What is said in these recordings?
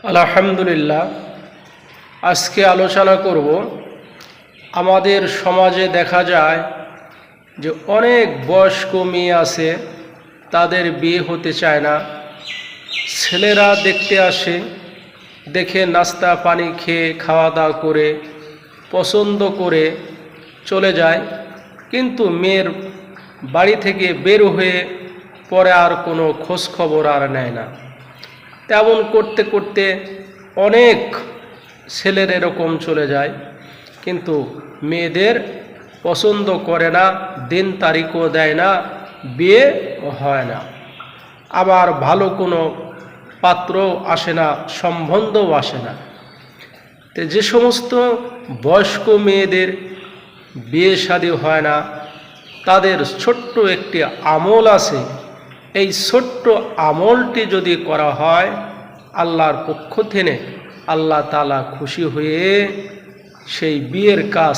আলহামদুলিল্লাহ। আজকে আলোচনা করব, আমাদের সমাজে দেখা যায় যে অনেক বয়স্ক মেয়ে আছে, তাদের বিয়ে হতে চায় না। ছেলেরা দেখতে আসে, দেখে নাস্তা পানি খেয়ে খাওয়া দাওয়া করে পছন্দ করে চলে যায়, কিন্তু মেয়ের বাড়ি থেকে বের হয়ে পরে আর কোনো খোঁজ খবর আর নেয় না। তেমন করতে করতে অনেক ছেলের এরকম চলে যায়, কিন্তু মেয়েদের পছন্দ করে না, দিন তারিখও দেয় না, বিয়ে হয় না। আবার ভালো কোনো পাত্রও আসে না, সম্বন্ধও আসে না। তো যে সমস্ত বয়স্ক মেয়েদের বিয়ে শাদী হয় না, তাদের ছোট্ট একটি আমল আছে। এই ছোট্ট আমলটি যদি করা হয়, আল্লাহর পক্ষ থেকে আল্লাহ তাআলা খুশি হয়ে সেই বিয়ের কাজ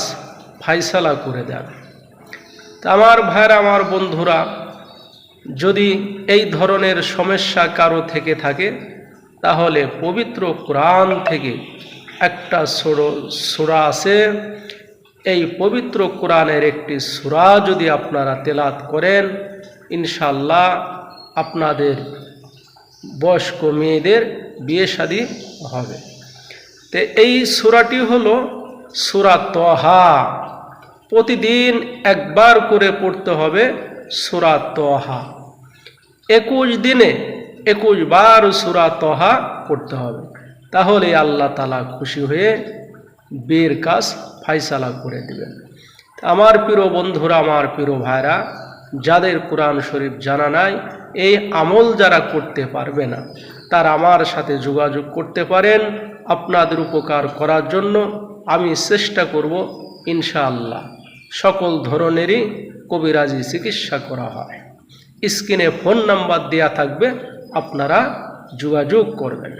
ফায়সালা করে দেন। তা আমার ভাইরা, আমার বন্ধুরা, যদি এই ধরনের সমস্যা কারো থেকে থাকে, তাহলে পবিত্র কোরআন থেকে একটা সূরা আছে। এই পবিত্র কোরআনের একটি সূরা যদি আপনারা তেলাওয়াত করেন, ইনশাআল্লাহ আপনাদের বয়স্ক মেয়েদের বিয়ে শাদী হবে। তো এই সূরাটি হলো সূরা তহা। প্রতিদিন একবার করে পড়তে হবে সূরা তহা। 21 দিনে 21 বার সূরা তহা পড়তে হবে, তাহলে আল্লাহ তাআলা খুশি হয়ে বিয়ের কাজ ফায়সালা করে দিবেন। আমার প্রিয় বন্ধুরা, আমার প্রিয় ভাইরা, যাদের কোরআন শরীফ জানা নাই, এই আমল যারা করতে পারবে না, তারা আমার সাথে যোগাযোগ করতে পারেন। আপনাদের উপকার করার জন্য আমি চেষ্টা করব। ইনশাআল্লাহ সকল ধরনেরই কবিরাজি চিকিৎসা করা হয়। স্ক্রিনে ফোন নাম্বার দেওয়া থাকবে, আপনারা যোগাযোগ করবেন।